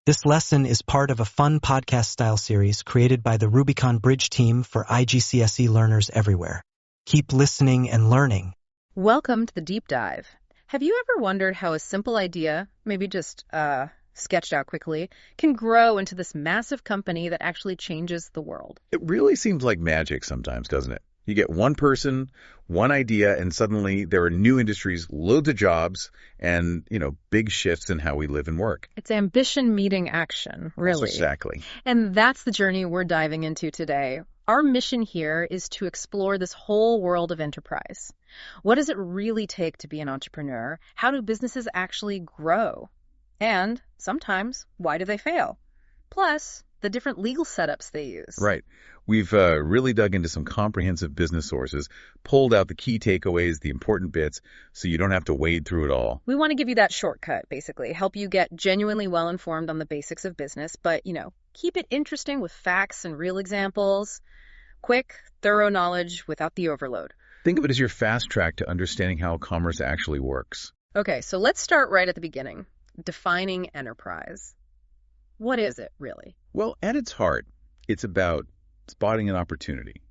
This lesson is part of a fun podcast-style series created by the Rubicon Bridge team for IGCSE learners everywhere. Keep listening and learning. Welcome to the deep dive. Have you ever wondered how a simple idea, maybe just sketched out quickly, can grow into this massive company that actually changes the world? It really seems like magic sometimes, doesn't it? You get one person, one idea, and suddenly there are new industries, loads of jobs, and, big shifts in how we live and work. It's ambition meeting action, really. Exactly. And that's the journey we're diving into today. Our mission here is to explore this whole world of enterprise. What does it really take to be an entrepreneur? How do businesses actually grow? And sometimes, why do they fail? Plus, the different legal setups they use. Right. We've really dug into some comprehensive business sources, pulled out the key takeaways, the important bits, so you don't have to wade through it all. We want to give you that shortcut, basically, help you get genuinely well-informed on the basics of business, but, keep it interesting with facts and real examples. Quick, thorough knowledge without the overload. Think of it as your fast track to understanding how commerce actually works. Okay, so let's start right at the beginning. Defining enterprise. What is it, really? Well, at its heart, it's about spotting an opportunity,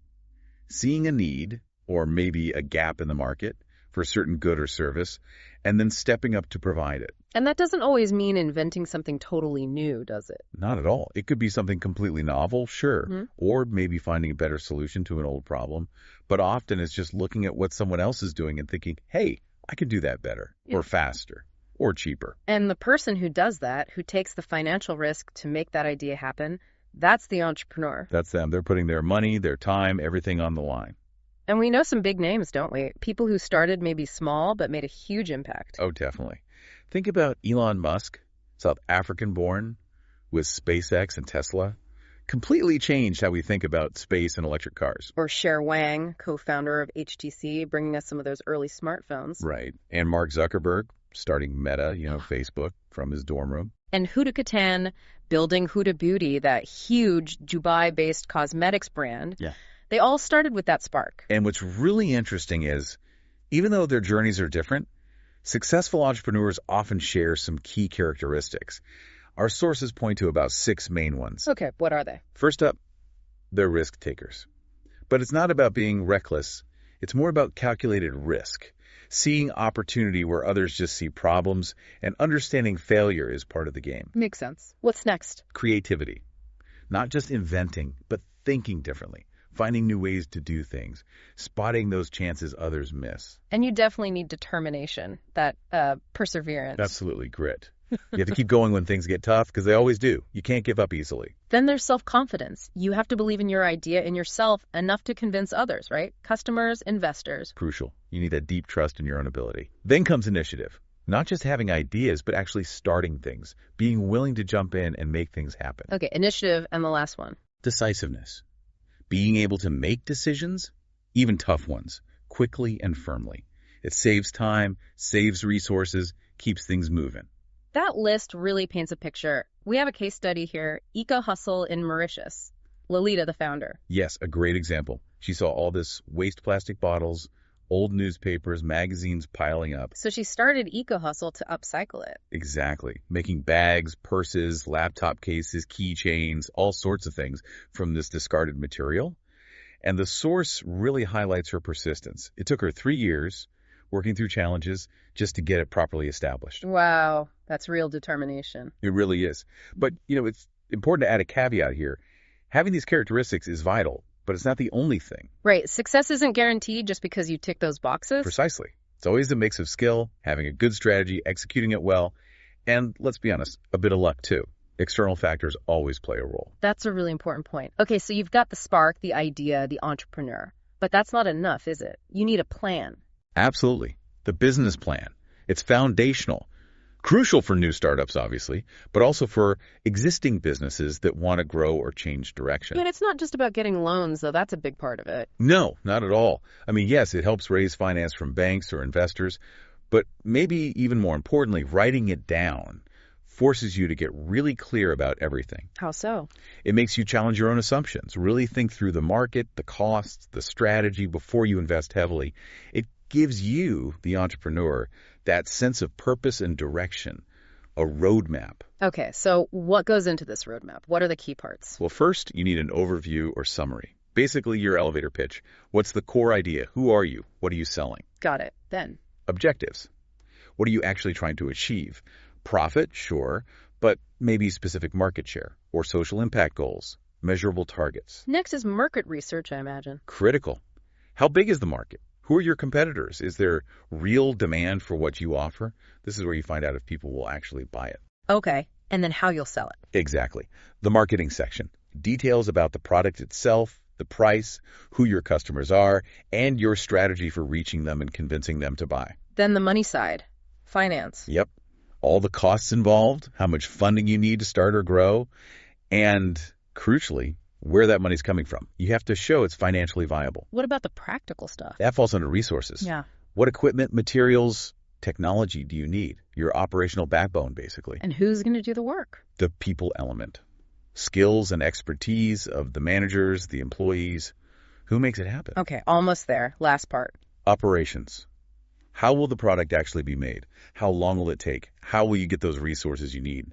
seeing a need or maybe a gap in the market for a certain good or service, and then stepping up to provide it. And that doesn't always mean inventing something totally new, does it? Not at all. It could be something completely novel, sure, or maybe finding a better solution to an old problem. But often it's just looking at what someone else is doing and thinking, hey, I could do that better or faster or cheaper. And the person who does that, who takes the financial risk to make that idea happen, that's the entrepreneur. That's them. They're putting their money, their time, everything on the line. And we know some big names, don't we? People who started maybe small but made a huge impact. Oh, definitely. Think about Elon Musk, South African-born, with SpaceX and Tesla. Completely changed how we think about space and electric cars. Or Cher Wang, co-founder of HTC, bringing us some of those early smartphones. Right. And Mark Zuckerberg, starting Meta, Facebook, from his dorm room. And Huda Kattan, building Huda Beauty, that huge Dubai-based cosmetics brand. Yeah. They all started with that spark. And what's really interesting is, even though their journeys are different, successful entrepreneurs often share some key characteristics. Our sources point to about 6 main ones. Okay, what are they? First up, they're risk takers. But it's not about being reckless. It's more about calculated risk, seeing opportunity where others just see problems, and understanding failure is part of the game. Makes sense. What's next? Creativity. Not just inventing, but thinking differently. Finding new ways to do things, spotting those chances others miss. And you definitely need determination, that perseverance. Absolutely, grit. You have to keep going when things get tough, because they always do. You can't give up easily. Then there's self-confidence. You have to believe in your idea and yourself enough to convince others, right? Customers, investors. Crucial. You need that deep trust in your own ability. Then comes initiative. Not just having ideas, but actually starting things, being willing to jump in and make things happen. Okay, initiative, and the last one. Decisiveness. Being able to make decisions, even tough ones, quickly and firmly. It saves time, saves resources, keeps things moving. That list really paints a picture. We have a case study here, Eco Hustle in Mauritius. Lolita, the founder. Yes, a great example. She saw all this waste plastic bottles, old newspapers, magazines piling up. So she started Eco Hustle to upcycle it. Exactly. Making bags, purses, laptop cases, keychains, all sorts of things from this discarded material. And the source really highlights her persistence. It took her 3 years, working through challenges, just to get it properly established. Wow, that's real determination. It really is. But, it's important to add a caveat here. Having these characteristics is vital, but it's not the only thing. Right. Success isn't guaranteed just because you tick those boxes. Precisely. It's always a mix of skill, having a good strategy, executing it well, and, let's be honest, a bit of luck too. External factors always play a role. That's a really important point. Okay, so you've got the spark, the idea, the entrepreneur. But that's not enough, is it? You need a plan. Absolutely. The business plan. It's foundational. Crucial for new startups, obviously, but also for existing businesses that want to grow or change direction. But it's not just about getting loans, though. That's a big part of it. No, not at all. I mean, yes, it helps raise finance from banks or investors, but maybe even more importantly, writing it down forces you to get really clear about everything. How so? It makes you challenge your own assumptions, really think through the market, the costs, the strategy before you invest heavily. It gives you, the entrepreneur, that sense of purpose and direction, a roadmap. Okay, so what goes into this roadmap? What are the key parts? Well, first, you need an overview or summary. Basically, your elevator pitch. What's the core idea? Who are you? What are you selling? Got it. Then? Objectives. What are you actually trying to achieve? Profit, sure, but maybe specific market share or social impact goals, measurable targets. Next is market research, I imagine. Critical. How big is the market? Who are your competitors? Is there real demand for what you offer? This is where you find out if people will actually buy it. Okay, and then how you'll sell it. Exactly. The marketing section. Details about the product itself, the price, who your customers are, and your strategy for reaching them and convincing them to buy. Then the money side. Finance. Yep. All the costs involved, how much funding you need to start or grow, and crucially, where that money's coming from. You have to show it's financially viable. What about the practical stuff? That falls under resources. Yeah. What equipment, materials, technology do you need? Your operational backbone, basically. And who's going to do the work? The people element. Skills and expertise of the managers, the employees. Who makes it happen? Okay, almost there. Last part. Operations. How will the product actually be made? How long will it take? How will you get those resources you need?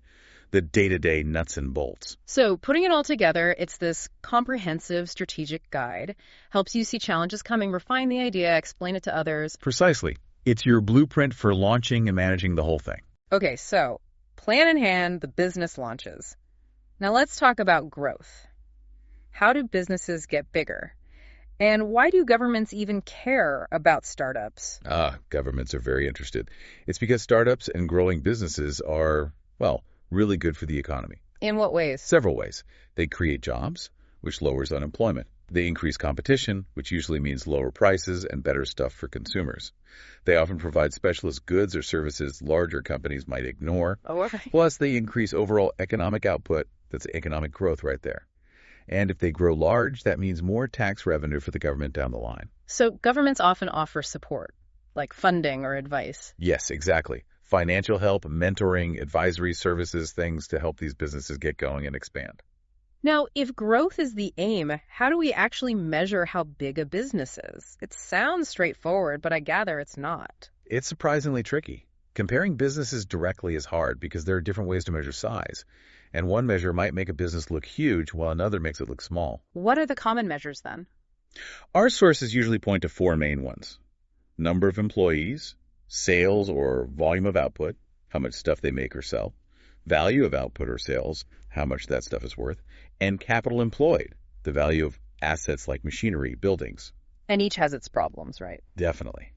The day-to-day nuts and bolts. So putting it all together, it's this comprehensive strategic guide. Helps you see challenges coming, refine the idea, explain it to others. Precisely. It's your blueprint for launching and managing the whole thing. Okay, so plan in hand, the business launches. Now let's talk about growth. How do businesses get bigger? And why do governments even care about startups? Governments are very interested. It's because startups and growing businesses are, well, really good for the economy. In what ways? Several ways. They create jobs, which lowers unemployment. They increase competition, which usually means lower prices and better stuff for consumers. They often provide specialist goods or services larger companies might ignore. Oh, okay. Plus, they increase overall economic output. That's economic growth right there. And if they grow large, that means more tax revenue for the government down the line. So governments often offer support, like funding or advice. Yes, exactly. Financial help, mentoring, advisory services, things to help these businesses get going and expand. Now, if growth is the aim, how do we actually measure how big a business is? It sounds straightforward, but I gather it's not. It's surprisingly tricky. Comparing businesses directly is hard because there are different ways to measure size. And one measure might make a business look huge while another makes it look small. What are the common measures then? Our sources usually point to four main ones. Number of employees, sales or volume of output, how much stuff they make or sell, value of output or sales, how much that stuff is worth, and capital employed, the value of assets like machinery, buildings. And each has its problems, right? Definitely.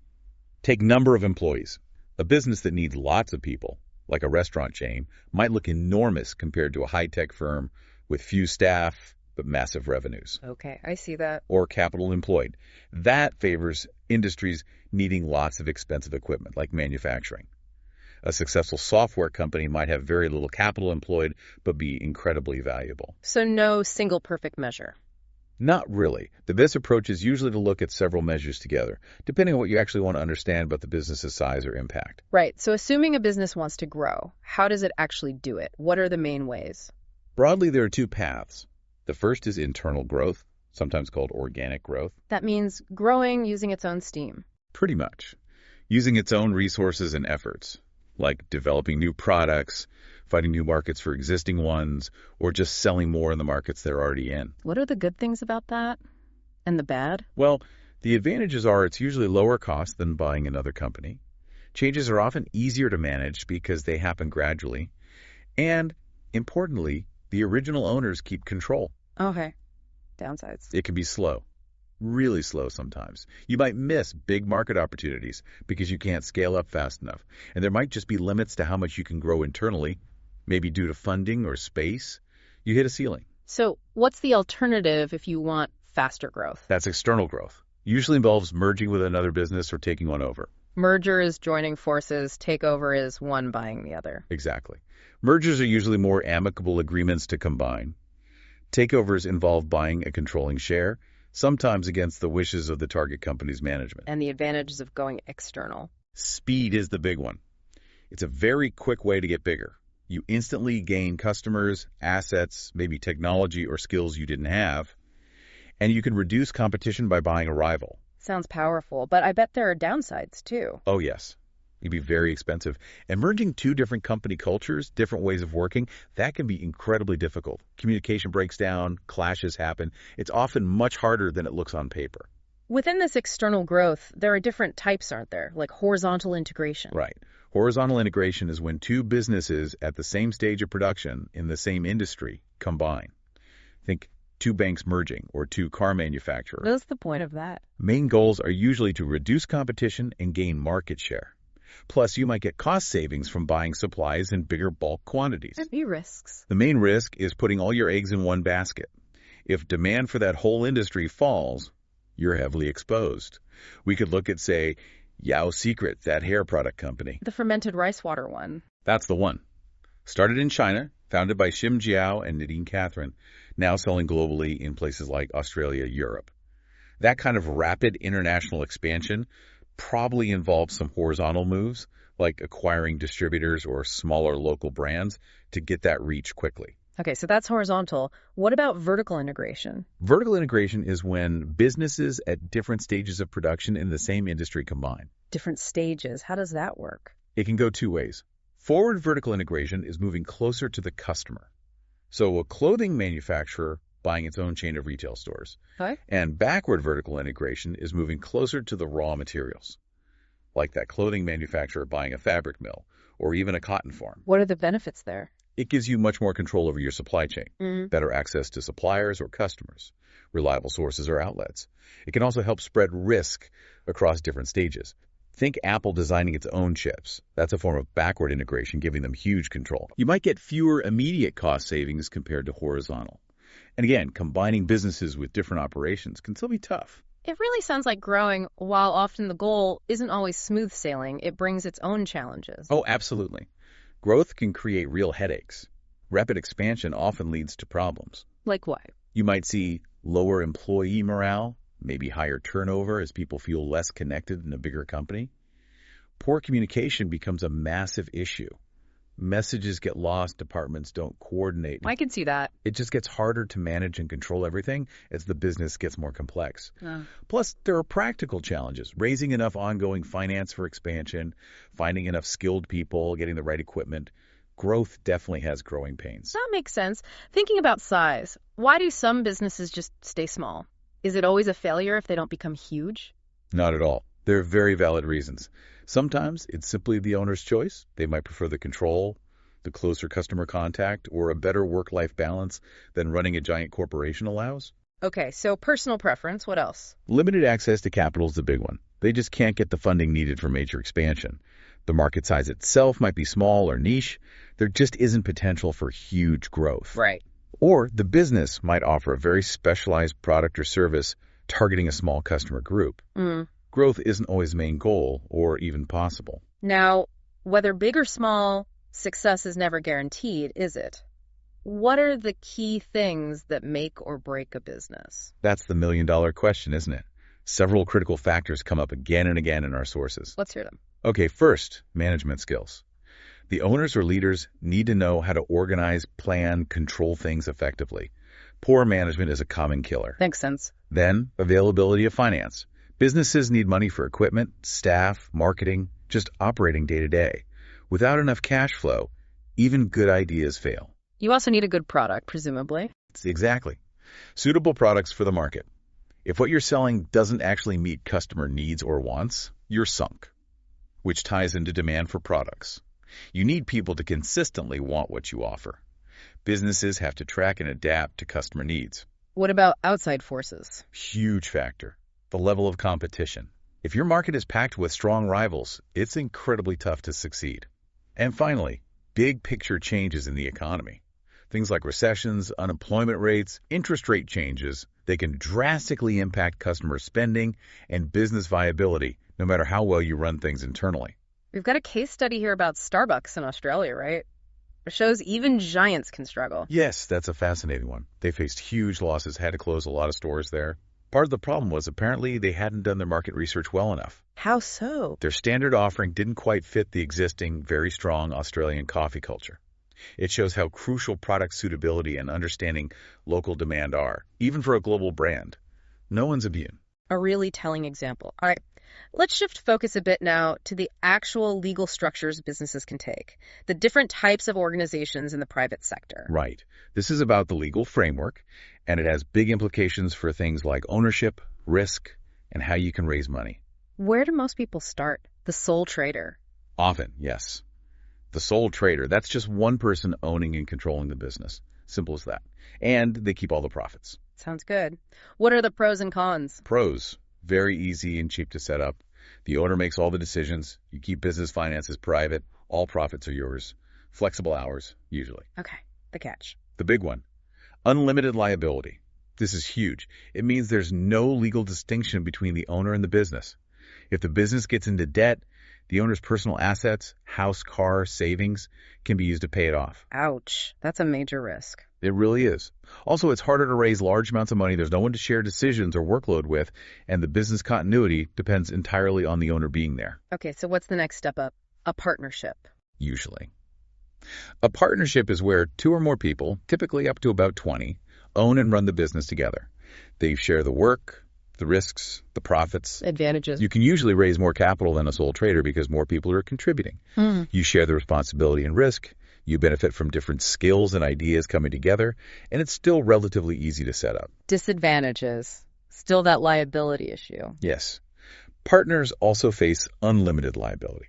Take number of employees. A business that needs lots of people, like a restaurant chain, might look enormous compared to a high-tech firm with few staff but massive revenues. Okay, I see that. Or capital employed. That favors industries needing lots of expensive equipment, like manufacturing. A successful software company might have very little capital employed but be incredibly valuable. So no single perfect measure. Not really. The best approach is usually to look at several measures together, depending on what you actually want to understand about the business's size or impact. Right. So assuming a business wants to grow, how does it actually do it? What are the main ways? Broadly, there are two paths. The first is internal growth, sometimes called organic growth. That means growing using its own steam. Pretty much. Using its own resources and efforts, like developing new products, finding new markets for existing ones, or just selling more in the markets they're already in. What are the good things about that? And the bad? Well, the advantages are it's usually lower cost than buying another company. Changes are often easier to manage because they happen gradually. And, importantly, the original owners keep control. Okay. Downsides. It can be slow. Really slow sometimes. You might miss big market opportunities because you can't scale up fast enough. And there might just be limits to how much you can grow internally, maybe due to funding or space. You hit a ceiling. So what's the alternative if you want faster growth? That's external growth. Usually involves merging with another business or taking one over. Merger is joining forces. Takeover is one buying the other. Exactly. Mergers are usually more amicable agreements to combine. Takeovers involve buying a controlling share, sometimes against the wishes of the target company's management. And the advantages of going external. Speed is the big one. It's a very quick way to get bigger. You instantly gain customers, assets, maybe technology or skills you didn't have, and you can reduce competition by buying a rival. Sounds powerful, but I bet there are downsides too. Oh yes. It'd be very expensive. And merging two different company cultures, different ways of working, that can be incredibly difficult. Communication breaks down, clashes happen. It's often much harder than it looks on paper. Within this external growth, there are different types, aren't there? Like horizontal integration. Right. Horizontal integration is when two businesses at the same stage of production in the same industry combine. Think two banks merging or two car manufacturers. What's the point of that? Main goals are usually to reduce competition and gain market share. Plus, you might get cost savings from buying supplies in bigger bulk quantities. There'd be risks. The main risk is putting all your eggs in one basket. If demand for that whole industry falls, you're heavily exposed. We could look at, say, Yao Secret, that hair product company. The fermented rice water one. That's the one. Started in China, founded by Shim Jiao and Nadine Catherine, now selling globally in places like Australia, Europe. That kind of rapid international expansion probably involves some horizontal moves, like acquiring distributors or smaller local brands to get that reach quickly. Okay, so that's horizontal. What about vertical integration? Vertical integration is when businesses at different stages of production in the same industry combine. Different stages. How does that work? It can go two ways. Forward vertical integration is moving closer to the customer. So a clothing manufacturer buying its own chain of retail stores. Okay. And backward vertical integration is moving closer to the raw materials, like that clothing manufacturer buying a fabric mill or even a cotton farm. What are the benefits there? It gives you much more control over your supply chain, better access to suppliers or customers, reliable sources or outlets. It can also help spread risk across different stages. Think Apple designing its own chips. That's a form of backward integration, giving them huge control. You might get fewer immediate cost savings compared to horizontal. And again, combining businesses with different operations can still be tough. It really sounds like growing, while often the goal isn't always smooth sailing, it brings its own challenges. Oh, absolutely. Growth can create real headaches. Rapid expansion often leads to problems. Like what? You might see lower employee morale, maybe higher turnover as people feel less connected in a bigger company. Poor communication becomes a massive issue. Messages get lost, departments don't coordinate. I can see that. It just gets harder to manage and control everything as the business gets more complex. Plus, there are practical challenges. Raising enough ongoing finance for expansion, finding enough skilled people, getting the right equipment. Growth definitely has growing pains. That makes sense. Thinking about size, why do some businesses just stay small? Is it always a failure if they don't become huge? Not at all. There are very valid reasons. Sometimes it's simply the owner's choice. They might prefer the control, the closer customer contact, or a better work-life balance than running a giant corporation allows. Okay, so personal preference, what else? Limited access to capital is the big one. They just can't get the funding needed for major expansion. The market size itself might be small or niche. There just isn't potential for huge growth. Right. Or the business might offer a very specialized product or service targeting a small customer group. Growth isn't always the main goal or even possible. Now, whether big or small, success is never guaranteed, is it? What are the key things that make or break a business? That's the million-dollar question, isn't it? Several critical factors come up again and again in our sources. Let's hear them. Okay, first, management skills. The owners or leaders need to know how to organize, plan, control things effectively. Poor management is a common killer. Makes sense. Then, availability of finance. Businesses need money for equipment, staff, marketing, just operating day to day. Without enough cash flow, even good ideas fail. You also need a good product, presumably. Exactly. Suitable products for the market. If what you're selling doesn't actually meet customer needs or wants, you're sunk, which ties into demand for products. You need people to consistently want what you offer. Businesses have to track and adapt to customer needs. What about outside forces? Huge factor. The level of competition. If your market is packed with strong rivals, it's incredibly tough to succeed. And finally, big picture changes in the economy. Things like recessions, unemployment rates, interest rate changes, they can drastically impact customer spending and business viability, no matter how well you run things internally. We've got a case study here about Starbucks in Australia, right? It shows even giants can struggle. Yes, that's a fascinating one. They faced huge losses, had to close a lot of stores there. Part of the problem was apparently they hadn't done their market research well enough. How so? Their standard offering didn't quite fit the existing, very strong Australian coffee culture. It shows how crucial product suitability and understanding local demand are, even for a global brand. No one's immune. A really telling example. All right, Let's shift focus a bit now to the actual legal structures businesses can take, the different types of organizations in the private sector. Right. This is about the legal framework, and it has big implications for things like ownership, risk, and how you can raise money. Where do most people start? The sole trader. Often, yes. The sole trader, that's just one person owning and controlling the business. Simple as that. And they keep all the profits. Sounds good. What are the pros and cons? Pros, very easy and cheap to set up. The owner makes all the decisions. You keep business finances private. All profits are yours. Flexible hours, usually. Okay, the catch. The big one, unlimited liability. This is huge. It means there's no legal distinction between the owner and the business. If the business gets into debt, the owner's personal assets, house, car, savings, can be used to pay it off. Ouch, that's a major risk. It really is. Also, it's harder to raise large amounts of money. There's no one to share decisions or workload with, and the business continuity depends entirely on the owner being there. Okay, so what's the next step up? A partnership. Usually. A partnership is where two or more people, typically up to about 20, own and run the business together. They share the work, the risks, the profits. Advantages. You can usually raise more capital than a sole trader because more people are contributing. You share the responsibility and risk. You benefit from different skills and ideas coming together, and it's still relatively easy to set up. Disadvantages. Still that liability issue. Yes. Partners also face unlimited liability.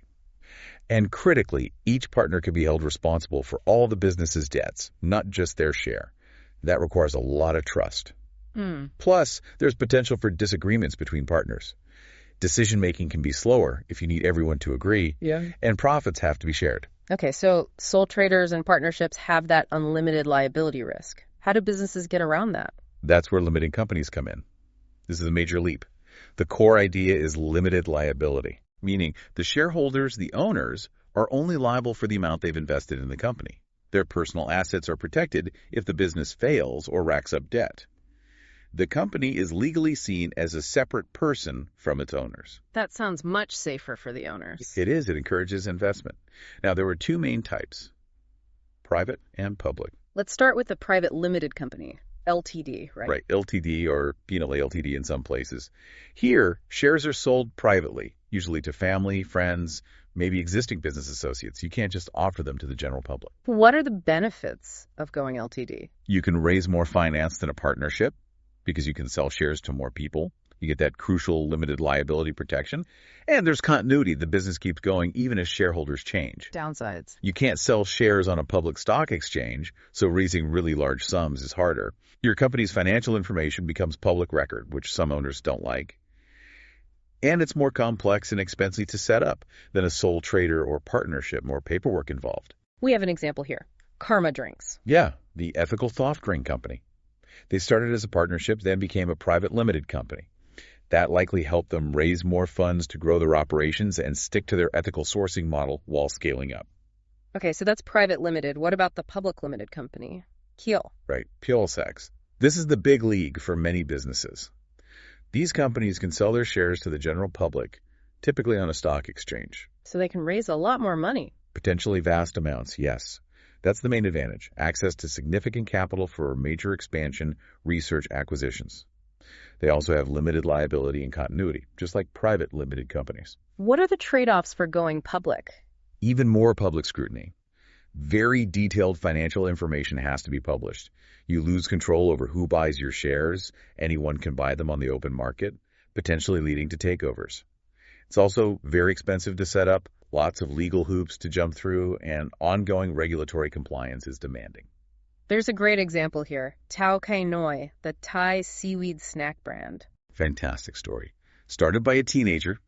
And critically, each partner can be held responsible for all the business's debts, not just their share. That requires a lot of trust. Plus, there's potential for disagreements between partners. Decision-making can be slower if you need everyone to agree, and profits have to be shared. Okay, so sole traders and partnerships have that unlimited liability risk. How do businesses get around that? That's where limited companies come in. This is a major leap. The core idea is limited liability, meaning the shareholders, the owners, are only liable for the amount they've invested in the company. Their personal assets are protected if the business fails or racks up debt. The company is legally seen as a separate person from its owners. That sounds much safer for the owners. It is. It encourages investment. Now, there were two main types, private and public. Let's start with the private limited company, LTD, right? Right, LTD or LTD in some places. Here, shares are sold privately, usually to family, friends, maybe existing business associates. You can't just offer them to the general public. What are the benefits of going LTD? You can raise more finance than a partnership because you can sell shares to more people. You get that crucial limited liability protection. And there's continuity. The business keeps going even as shareholders change. Downsides. You can't sell shares on a public stock exchange, so raising really large sums is harder. Your company's financial information becomes public record, which some owners don't like. And it's more complex and expensive to set up than a sole trader or partnership, more paperwork involved. We have an example here. Karma Drinks. Yeah, the ethical soft drink company. They started as a partnership, then became a private limited company. That likely helped them raise more funds to grow their operations and stick to their ethical sourcing model while scaling up. Okay, so that's private limited. What about the public limited company? Keel. Right, PLSEX. This is the big league for many businesses. These companies can sell their shares to the general public, typically on a stock exchange. So they can raise a lot more money. Potentially vast amounts, yes. That's the main advantage, access to significant capital for major expansion, research, acquisitions. They also have limited liability and continuity, just like private limited companies. What are the trade-offs for going public? Even more public scrutiny. Very detailed financial information has to be published. You lose control over who buys your shares. Anyone can buy them on the open market, potentially leading to takeovers. It's also very expensive to set up, lots of legal hoops to jump through, and ongoing regulatory compliance is demanding. There's a great example here. Tao Kai Noi, the Thai seaweed snack brand. Fantastic story. Started by a teenager,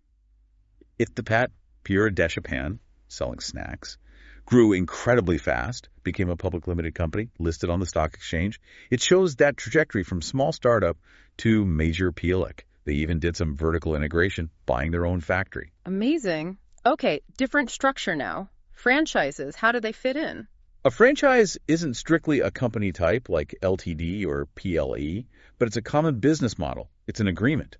Ithapat Pura Deshapan, selling snacks. Grew incredibly fast, became a public limited company, listed on the stock exchange. It shows that trajectory from small startup to major PLIC. They even did some vertical integration, buying their own factory. Amazing. Okay, different structure now. Franchises, how do they fit in? A franchise isn't strictly a company type like LTD or PLE, but it's a common business model. It's an agreement.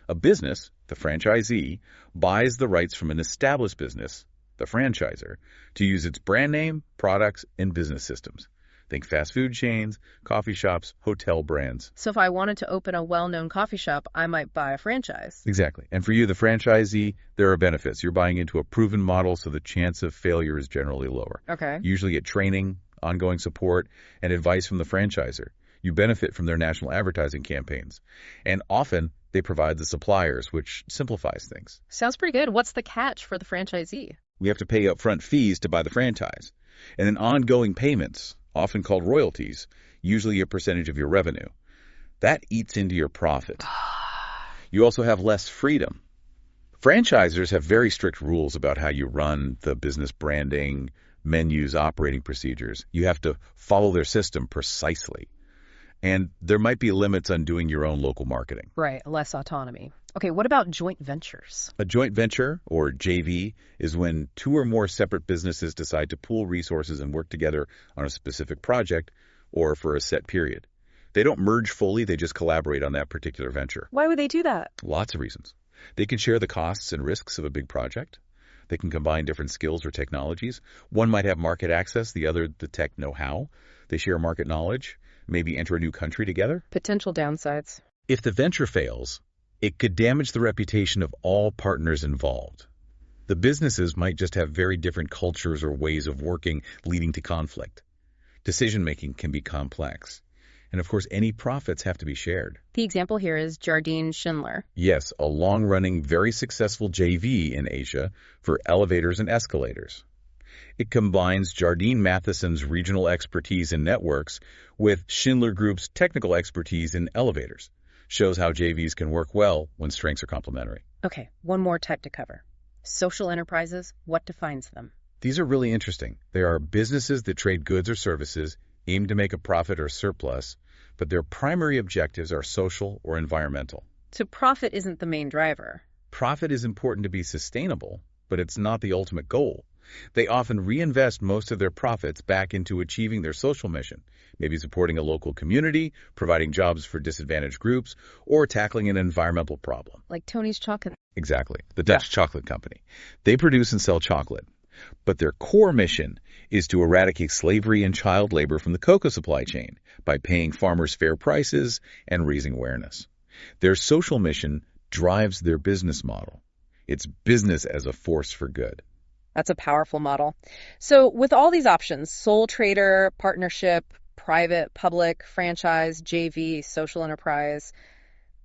A business, the franchisee, buys the rights from an established business, the franchisor, to use its brand name, products, and business systems. Think fast food chains, coffee shops, hotel brands. So if I wanted to open a well-known coffee shop, I might buy a franchise. Exactly. And for you, the franchisee, there are benefits. You're buying into a proven model, so the chance of failure is generally lower. Okay. You usually get training, ongoing support, and advice from the franchisor. You benefit from their national advertising campaigns. And often, they provide the suppliers, which simplifies things. Sounds pretty good. What's the catch for the franchisee? We have to pay upfront fees to buy the franchise. And then ongoing payments, often called royalties, usually a percentage of your revenue. That eats into your profit. You also have less freedom. Franchisors have very strict rules about how you run the business branding, menus, operating procedures. You have to follow their system precisely. And there might be limits on doing your own local marketing. Right, less autonomy. Okay, what about joint ventures? A joint venture, or JV, is when two or more separate businesses decide to pool resources and work together on a specific project or for a set period. They don't merge fully, they just collaborate on that particular venture. Why would they do that? Lots of reasons. They can share the costs and risks of a big project. They can combine different skills or technologies. One might have market access, the other the tech know-how. They share market knowledge, maybe enter a new country together. Potential downsides. If the venture fails, it could damage the reputation of all partners involved. The businesses might just have very different cultures or ways of working, leading to conflict. Decision-making can be complex. And of course, any profits have to be shared. The example here is Jardine Schindler. Yes, a long-running, very successful JV in Asia for elevators and escalators. It combines Jardine Matheson's regional expertise in networks with Schindler Group's technical expertise in elevators. Shows how JVs can work well when strengths are complementary. Okay, one more type to cover. Social enterprises, what defines them? These are really interesting. They are businesses that trade goods or services, aim to make a profit or surplus, but their primary objectives are social or environmental. So profit isn't the main driver. Profit is important to be sustainable, but it's not the ultimate goal. They often reinvest most of their profits back into achieving their social mission, maybe supporting a local community, providing jobs for disadvantaged groups, or tackling an environmental problem. Like Tony's Chocolate. Exactly, the Dutch chocolate company. They produce and sell chocolate, but their core mission is to eradicate slavery and child labor from the cocoa supply chain by paying farmers fair prices and raising awareness. Their social mission drives their business model. It's business as a force for good. That's a powerful model. So with all these options, sole trader, partnership, private, public, franchise, JV, social enterprise,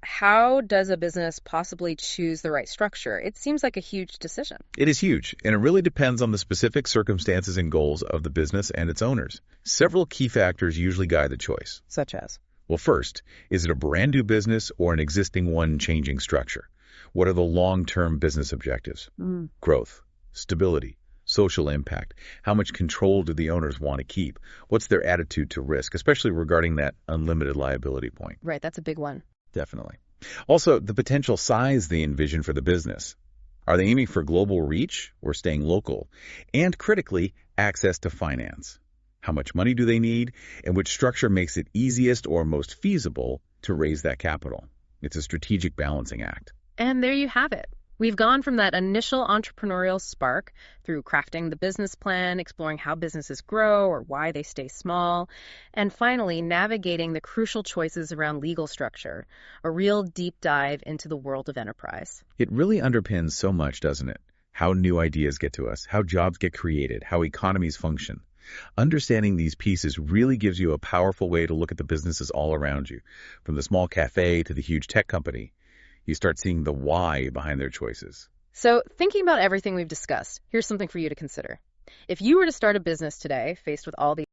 how does a business possibly choose the right structure? It seems like a huge decision. It is huge, and it really depends on the specific circumstances and goals of the business and its owners. Several key factors usually guide the choice. Such as? Well, first, is it a brand new business or an existing one changing structure? What are the long-term business objectives? Growth, stability, social impact. How much control do the owners want to keep? What's their attitude to risk, especially regarding that unlimited liability point? Right, that's a big one. Definitely. Also, the potential size they envision for the business. Are they aiming for global reach or staying local? And critically, access to finance. How much money do they need, and which structure makes it easiest or most feasible to raise that capital? It's a strategic balancing act. And there you have it. We've gone from that initial entrepreneurial spark through crafting the business plan, exploring how businesses grow or why they stay small, and finally navigating the crucial choices around legal structure, a real deep dive into the world of enterprise. It really underpins so much, doesn't it? How new ideas get to us, how jobs get created, how economies function. Understanding these pieces really gives you a powerful way to look at the businesses all around you, from the small cafe to the huge tech company. You start seeing the why behind their choices. So, thinking about everything we've discussed, here's something for you to consider. If you were to start a business today, faced with all these